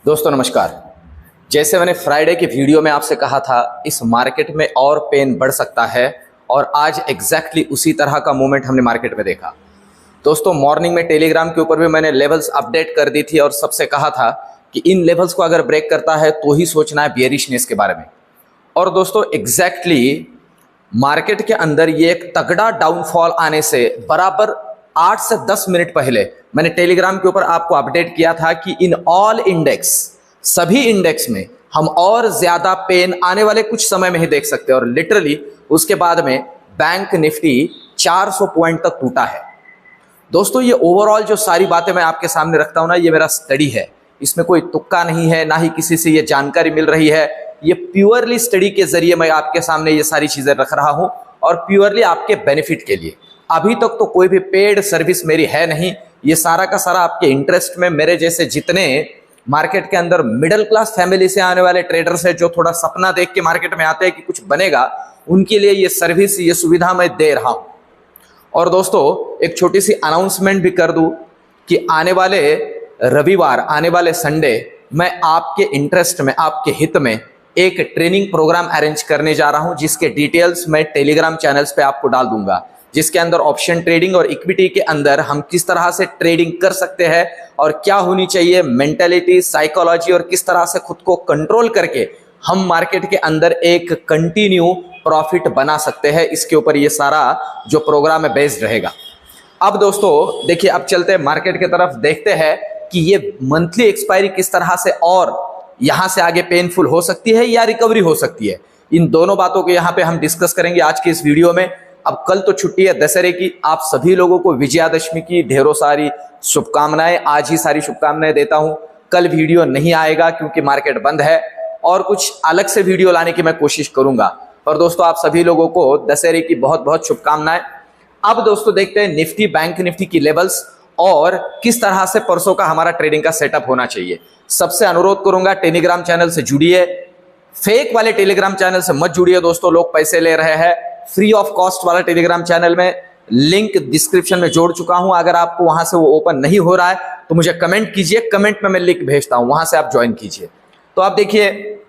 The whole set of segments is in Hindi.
दोस्तों नमस्कार। जैसे मैंने फ्राइडे की वीडियो में आपसे कहा था, इस मार्केट में और पेन बढ़ सकता है और आज एग्जैक्टली उसी तरह का मूवमेंट हमने मार्केट में देखा। दोस्तों मॉर्निंग में टेलीग्राम के ऊपर भी मैंने लेवल्स अपडेट कर दी थी और सबसे कहा था कि इन लेवल्स को अगर ब्रेक करता है तो ही सोचना है बियरिशनेस के बारे में। और दोस्तों एग्जैक्टली मार्केट के अंदर ये एक तगड़ा डाउनफॉल आने से बराबर 8 से 10 मिनट पहले मैंने टेलीग्राम के ऊपर आपको अपडेट किया था कि इन ऑल इंडेक्स, सभी इंडेक्स में हम और ज्यादा पेन आने वाले कुछ समय में ही देख सकते हैं। और लिटरली उसके बाद में बैंक निफ्टी 400 पॉइंट तक टूटा है। दोस्तों ये ओवरऑल जो सारी बातें मैं आपके सामने रखता हूं ना, ये मेरा स्टडी है, इसमें कोई तुक्का नहीं है, ना ही किसी से ये जानकारी मिल रही है। ये प्योरली स्टडी के जरिए मैं आपके सामने ये सारी चीजें रख रहा हूं और प्योरली आपके बेनिफिट के लिए। अभी तक तो कोई भी पेड सर्विस मेरी है नहीं, ये सारा का सारा आपके इंटरेस्ट में मेरे जैसे जितने मार्केट के अंदर मिडिल क्लास फैमिली से आने वाले ट्रेडर्स हैं, जो थोड़ा सपना देख के मार्केट में आते हैं कि कुछ बनेगा, उनके लिए ये सर्विस, ये सुविधा मैं दे रहा हूं। और दोस्तों एक छोटी सी अनाउंसमेंट भी कर दूं कि आने वाले रविवार, आने वाले संडे मैं आपके इंटरेस्ट में, आपके हित में एक ट्रेनिंग प्रोग्राम अरेंज करने जा रहा हूं, जिसके डिटेल्स मैं टेलीग्राम चैनल्स पे आपको डाल दूंगा, जिसके अंदर ऑप्शन ट्रेडिंग और इक्विटी के अंदर हम किस तरह से ट्रेडिंग कर सकते हैं और क्या होनी चाहिए मेंटालिटी, साइकोलॉजी, और किस तरह से खुद को कंट्रोल करके हम मार्केट के अंदर एक कंटिन्यू प्रॉफिट बना सकते हैं। इसके ऊपर ये सारा जो प्रोग्राम है बेस्ड रहेगा। अब दोस्तों देखिए, अब चलते हैं मार्केट की तरफ, देखते हैं कि ये मंथली एक्सपायरी किस तरह से और यहां से आगे पेनफुल हो सकती है या रिकवरी हो सकती है। इन दोनों बातों को यहां पे हम डिस्कस करेंगे आज की इस वीडियो में। अब कल तो छुट्टी है दशहरे की, आप सभी लोगों को विजयादशमी की ढेरों सारी शुभकामनाएं। आज ही सारी शुभकामनाएं देता हूं। कल वीडियो नहीं आएगा क्योंकि मार्केट बंद है और कुछ अलग से वीडियो लाने की मैं कोशिश करूंगा। पर दोस्तों आप सभी लोगों को दशहरे की बहुत बहुत शुभकामनाएं। अब दोस्तों देखते हैं निफ्टी, बैंक निफ्टी की लेवल्स और किस तरह से परसों का हमारा ट्रेडिंग का सेटअप होना चाहिए। सबसे अनुरोध करूंगा टेलीग्राम चैनल से जुड़िए, फेक वाले टेलीग्राम चैनल से मत जुड़िए दोस्तों, लोग पैसे ले रहे हैं। फ्री ऑफ कॉस्ट वाला टेलीग्राम चैनल में लिंक डिस्क्रिप्शन में जोड़ चुका हूं, अगर आपको वहां से वो ओपन नहीं हो रहा है तो मुझे कमेंट कीजिए, कमेंट में मैं लिंक भेजता हूं, वहां से आप ज्वाइन कीजिए। तो आप देखिए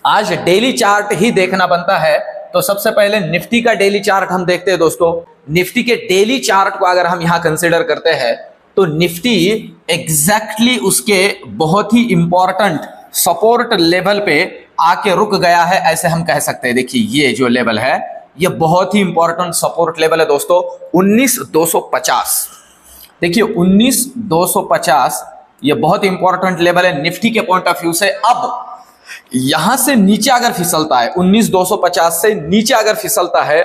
आज डेली चार्ट ही देखना बनता है, तो सबसे पहले निफ्टी का डेली चार्ट हम देखते हैं। दोस्तों निफ्टी के डेली चार्ट को अगर हम यहां कंसिडर करते हैं तो निफ्टी एग्जैक्टली उसके बहुत ही इंपॉर्टेंट सपोर्ट लेवल पे आके रुक गया है, ऐसे हम कह सकते हैं। देखिए ये जो लेवल है ये बहुत ही इंपॉर्टेंट सपोर्ट लेवल है दोस्तों, 19,250। देखिए 19,250 ये बहुत इंपॉर्टेंट लेवल है निफ्टी के पॉइंट ऑफ व्यू से। अब यहां से नीचे अगर फिसलता है, 19,250 से नीचे अगर फिसलता है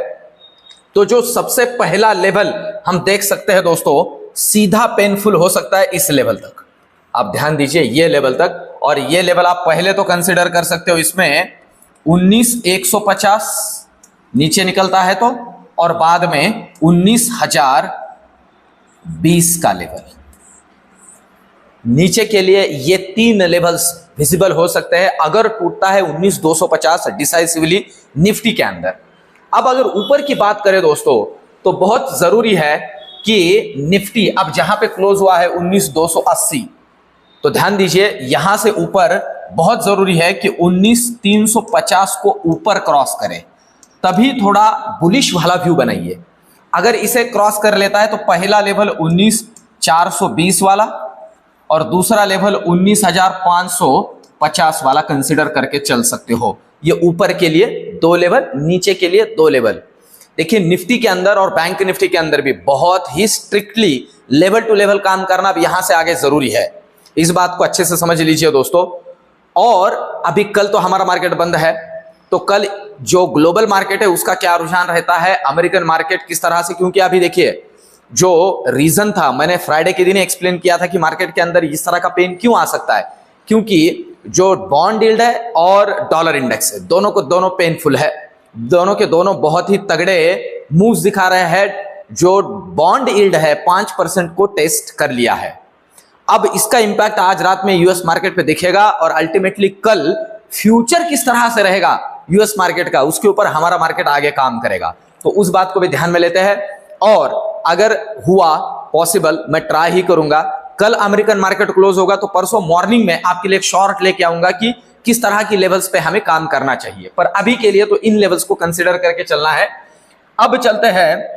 तो जो सबसे पहला लेवल हम देख सकते हैं दोस्तों, सीधा पेनफुल हो सकता है इस लेवल तक। आप ध्यान दीजिए ये लेवल तक, और ये लेवल आप पहले तो कंसिडर कर सकते हो, इसमें 19,150 नीचे निकलता है तो, और बाद में 19,020 का लेवल नीचे के लिए। ये तीन लेवल्स विजिबल हो सकते हैं अगर टूटता है 19,250 डिसाइसिवली निफ्टी के अंदर। अब अगर ऊपर की बात करें दोस्तों तो बहुत जरूरी है कि निफ्टी अब जहां पे क्लोज हुआ है 19,280, तो ध्यान दीजिए यहां से ऊपर बहुत जरूरी है कि 19,350 को ऊपर क्रॉस करे, तभी थोड़ा बुलिश वाला व्यू बनाइए। अगर इसे क्रॉस कर लेता है तो पहला लेवल 19,420 वाला और दूसरा लेवल 19,550 वाला कंसिडर करके चल सकते हो। ये ऊपर के लिए दो लेवल, नीचे के लिए दो लेवल। देखिए निफ्टी के अंदर और बैंक निफ्टी के अंदर भी बहुत ही स्ट्रिक्टली लेवल टू लेवल काम करना अब यहां से आगे जरूरी है। इस बात को अच्छे से समझ लीजिए दोस्तों। और अभी कल तो हमारा मार्केट बंद है, तो कल जो ग्लोबल मार्केट है उसका क्या रुझान रहता है, अमेरिकन मार्केट किस तरह से, क्योंकि अभी देखिए जो रीजन था मैंने फ्राइडे के दिन एक्सप्लेन किया था कि मार्केट के अंदर इस तरह का पेन क्यों आ सकता है, क्योंकि जो बॉन्ड यील्ड है और डॉलर इंडेक्स है, दोनों को दोनों पेनफुल है, दोनों के दोनों बहुत ही तगड़े मूव्स दिखा रहे हैं। जो बॉन्ड यील्ड है 5% को टेस्ट कर लिया है। अब इसका इंपैक्ट आज रात में यूएस मार्केट पे दिखेगा और अल्टीमेटली कल फ्यूचर किस तरह से रहेगा यूएस मार्केट का, उसके ऊपर हमारा मार्केट आगे काम करेगा। तो उस बात को भी ध्यान में लेते हैं। और अगर हुआ पॉसिबल, मैं ट्राई ही करूंगा कल अमेरिकन मार्केट क्लोज होगा तो परसों मॉर्निंग में आपके लिए एक शॉर्ट लेके आऊंगा कि किस तरह की लेवल्स पे हमें काम करना चाहिए। पर अभी के लिए तो इन लेवल्स को कंसिडर करके चलना है। अब चलते हैं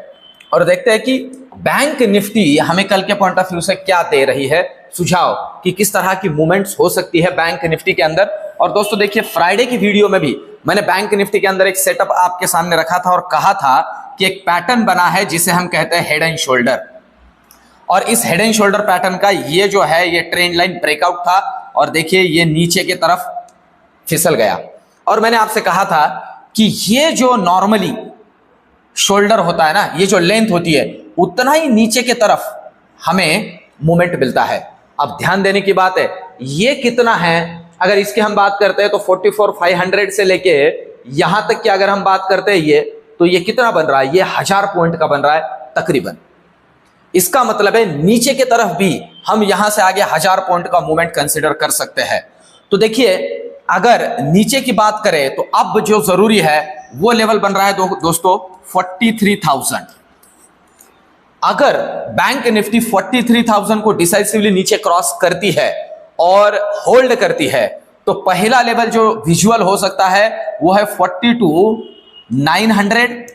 और देखते हैं कि बैंक निफ्टी हमें कल के पॉइंट ऑफ व्यू से क्या दे रही है सुझाव कि किस तरह की मूवमेंट्स हो सकती है बैंक निफ्टी के अंदर। और दोस्तों देखिए, फ्राइडे की वीडियो में भी मैंने बैंक निफ्टी के अंदर एक सेटअप आपके सामने रखा था और कहा था कि एक पैटर्न बना है जिसे हम कहते हैं हेड एंड शोल्डर, और इस हेड एंड शोल्डर पैटर्न का ये जो है ये ट्रेंड लाइन ब्रेकआउट था और देखिए ये नीचे की तरफ फिसल गया। और मैंने आपसे कहा था कि ये जो नॉर्मली शोल्डर होता है ना, ये जो लेंथ होती है उतना ही नीचे की तरफ हमें मूवमेंट मिलता है। अब ध्यान देने की बात है, ये कितना है, अगर इसकी हम बात करते हैं तो 44,500 से लेके यहां तक की अगर हम बात करते हैं ये, तो ये कितना बन रहा है, ये 1000 पॉइंट का बन रहा है तकरीबन। इसका मतलब है नीचे की तरफ भी हम यहां से आगे 1000 पॉइंट का मूवमेंट कंसिडर कर सकते हैं। तो देखिए, अगर नीचे की बात करें तो अब जो जरूरी है वो लेवल बन रहा है दोस्तों 43,000। अगर बैंक निफ्टी 43,000 को डिसाइसिवली नीचे क्रॉस करती है और होल्ड करती है तो पहला लेवल जो विजुअल हो सकता है वो है 42,900,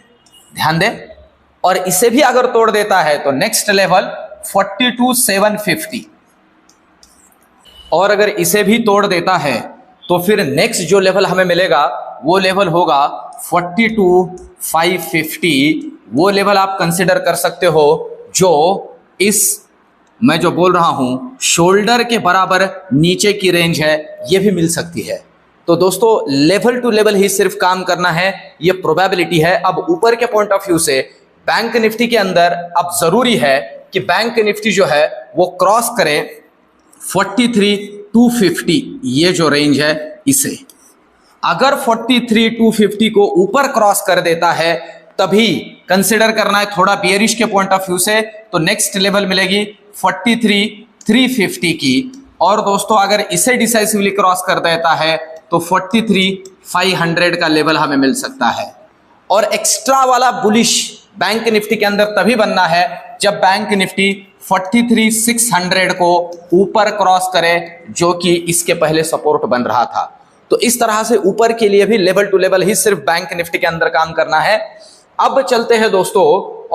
ध्यान दें। और इसे भी अगर तोड़ देता है तो नेक्स्ट लेवल 42,750, और अगर इसे भी तोड़ देता है तो फिर नेक्स्ट जो लेवल हमें मिलेगा वो लेवल होगा 42,550। वो लेवल आप कंसिडर कर सकते हो जो इस मैं जो बोल रहा हूं शोल्डर के बराबर नीचे की रेंज है, ये भी मिल सकती है। तो दोस्तों लेवल टू लेवल ही सिर्फ काम करना है, ये प्रोबेबिलिटी है। अब ऊपर के पॉइंट ऑफ व्यू से बैंक निफ्टी के अंदर अब जरूरी है कि बैंक निफ्टी जो है वो क्रॉस करे 43,250, ये जो रेंज है इसे। अगर 43,250 को ऊपर क्रॉस कर देता है तभी कंसिडर करना है थोड़ा बियरिश के पॉइंट ऑफ व्यू से, तो नेक्स्ट लेवल मिलेगी 43,350 की। और दोस्तों अगर इसे डिसाइसिवली क्रॉस कर देता है तो 43,500 का लेवल हमें मिल सकता है। और एक्स्ट्रा वाला बुलिश बैंक निफ्टी के अंदर तभी बनना है जब बैंक निफ्टी 43,600 को ऊपर क्रॉस करे, जो कि इसके पहले सपोर्ट बन रहा था। तो इस तरह से ऊपर के लिए भी लेवल टू लेवल ही सिर्फ बैंक निफ्टी के अंदर काम करना है। अब चलते हैं दोस्तों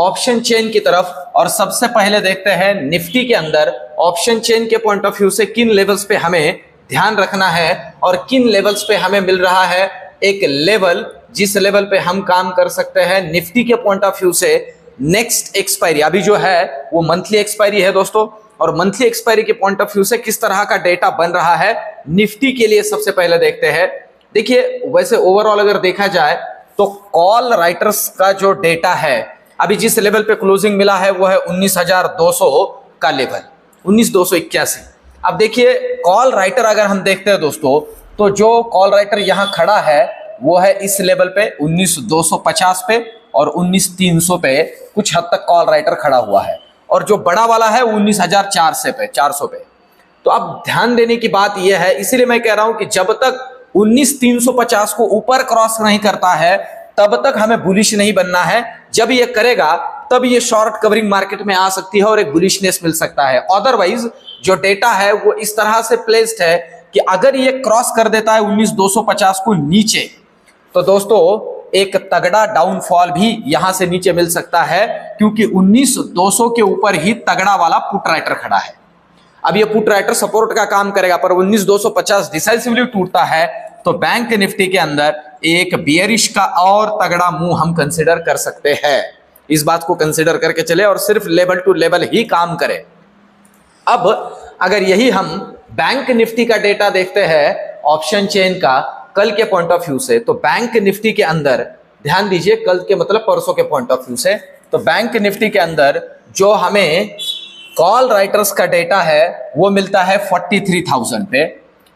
ऑप्शन चेन की तरफ और सबसे पहले देखते हैं निफ्टी के अंदर ऑप्शन चेन के पॉइंट ऑफ व्यू से किन लेवल्स पे हमें ध्यान रखना है और किन लेवल्स पे हमें मिल रहा है एक लेवल जिस लेवल पे हम काम कर सकते हैं निफ्टी के पॉइंट ऑफ व्यू से। नेक्स्ट एक्सपायरी अभी जो है वो मंथली एक्सपायरी है दोस्तों, और मंथली एक्सपायरी के पॉइंट ऑफ व्यू से किस तरह का डेटा बन रहा है निफ्टी के लिए सबसे पहले देखते हैं। देखिए, वैसे ओवरऑल अगर देखा जाए तो कॉल राइटर्स का जो डेटा है अभी जिस लेवल पे क्लोजिंग मिला है वो है 19,200 का लेवल, 19,281। अब देखिए कॉल राइटर अगर हम देखते हैं दोस्तों तो जो कॉल राइटर यहां खड़ा है वो है इस लेवल पे 19,250 पे और 19,300 पे कुछ हद तक कॉल राइटर खड़ा हुआ है, और जो बड़ा वाला है 19,400 पे। तो अब ध्यान देने की बात यह है, इसीलिए मैं कह रहा हूं कि जब तक 19,350 को ऊपर क्रॉस नहीं करता है तब तक हमें बुलिश नहीं बनना है। जब ये करेगा तब ये शॉर्ट कवरिंग मार्केट में आ सकती है और एक बुलिशनेस मिल सकता है। अदरवाइज जो डेटा है वो इस तरह से प्लेस्ड है कि अगर ये क्रॉस कर देता है 19,250 को नीचे तो दोस्तों एक तगड़ा डाउनफॉल भी यहां से नीचे मिल सकता है, क्योंकि 19,200 के ऊपर ही तगड़ा वाला पुट राइटर खड़ा है। अब ये पुट राइटर सपोर्ट का काम करेगा, पर 19,250 डिसाइसिवली टूटता है तो बैंक निफ्टी के अंदर एक बियरिश का और तगड़ा मूव हम कंसिडर कर सकते हैं। इस बात को कंसिडर करके चले और सिर्फ लेवल टू लेवल ही काम करें। अब अगर यही हम बैंक निफ्टी का डेटा देखते हैं ऑप्शन चेन का कल के पॉइंट ऑफ व्यू से, तो बैंक निफ्टी के अंदर ध्यान दीजिए, कल के मतलब परसों के पॉइंट ऑफ व्यू से, तो बैंक निफ्टी के अंदर जो हमें कॉल राइटर्स का डेटा है वो मिलता है 43,000 पे।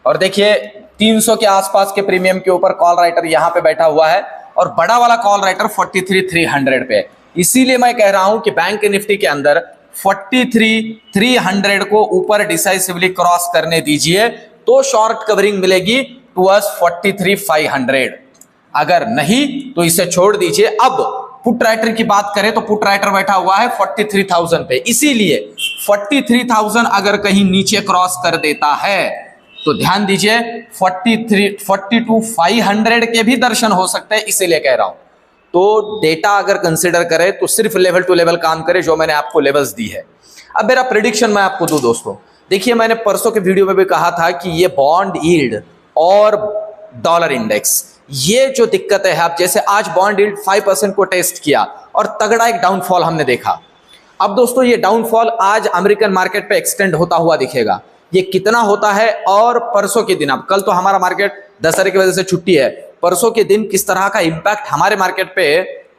और देखिए 300 के आसपास के प्रीमियम के ऊपर कॉल राइटर यहां पे बैठा हुआ है और बड़ा वाला कॉल राइटर 43,300 पे। इसीलिए मैं कह रहा हूं कि बैंक निफ्टी के अंदर 43,300 को ऊपर डिसाइसिवली क्रॉस करने दीजिए तो शॉर्ट कवरिंग मिलेगी टुवर्ड्स 43,500। अगर नहीं तो इसे छोड़ दीजिए। अब पुट राइटर की बात करें तो पुट राइटर बैठा हुआ है 43,000 पे, इसीलिए 43,000 अगर कहीं नीचे क्रॉस कर देता है तो ध्यान दीजिए 42,500 के भी दर्शन हो सकते हैं, इसीलिए कह रहा हूं। तो डेटा अगर कंसीडर करें तो सिर्फ लेवल टू लेवल काम करे, जो मैंने आपको लेवल्स दी है। अब मेरा प्रेडिक्शन मैं आपको दूं दोस्तों, देखिए मैंने परसों के वीडियो में भी कहा था कि ये बॉन्ड यील्ड और डॉलर इंडेक्स, ये जो दिक्कत है, आप जैसे आज बॉन्ड यील्ड 5% को टेस्ट किया और तगड़ा एक डाउनफॉल हमने देखा। अब दोस्तों ये डाउनफॉल आज अमेरिकन मार्केट पे एक्सटेंड होता हुआ दिखेगा। ये कितना होता है और परसों के दिन, अब कल तो हमारा मार्केट दशहरे की वजह से छुट्टी है, परसों के दिन किस तरह का इंपैक्ट हमारे मार्केट पे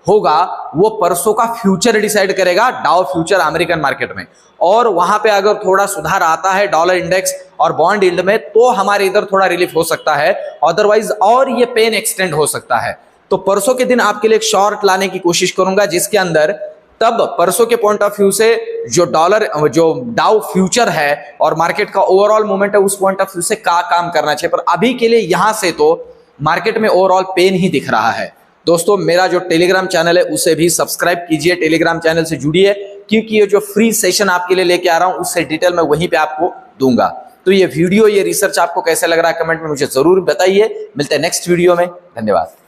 होगा वो परसों का फ्यूचर डिसाइड करेगा, डाउ फ्यूचर अमेरिकन मार्केट में। और वहां पे अगर थोड़ा सुधार आता है डॉलर इंडेक्स और बॉन्ड यील्ड में तो हमारे इधर थोड़ा रिलीफ हो सकता है, अदरवाइज और ये पेन एक्सटेंड हो सकता है। तो परसों के दिन आपके लिए एक शॉर्ट लाने की कोशिश करूंगा, जिसके अंदर तब परसों के पॉइंट ऑफ व्यू से जो डाउ फ्यूचर है और मार्केट का ओवरऑल मूवमेंट है, उस पॉइंट ऑफ व्यू से क्या काम करना चाहिए। पर अभी के लिए यहां से तो मार्केट में ओवरऑल पेन ही दिख रहा है। दोस्तों मेरा जो टेलीग्राम चैनल है उसे भी सब्सक्राइब कीजिए, टेलीग्राम चैनल से जुड़िए, क्योंकि ये जो फ्री सेशन आपके लिए लेके आ रहा हूं उससे डिटेल मैं वहीं पे आपको दूंगा। तो ये वीडियो, ये रिसर्च आपको कैसे लग रहा है कमेंट में मुझे जरूर बताइए। मिलते हैं नेक्स्ट वीडियो में, धन्यवाद।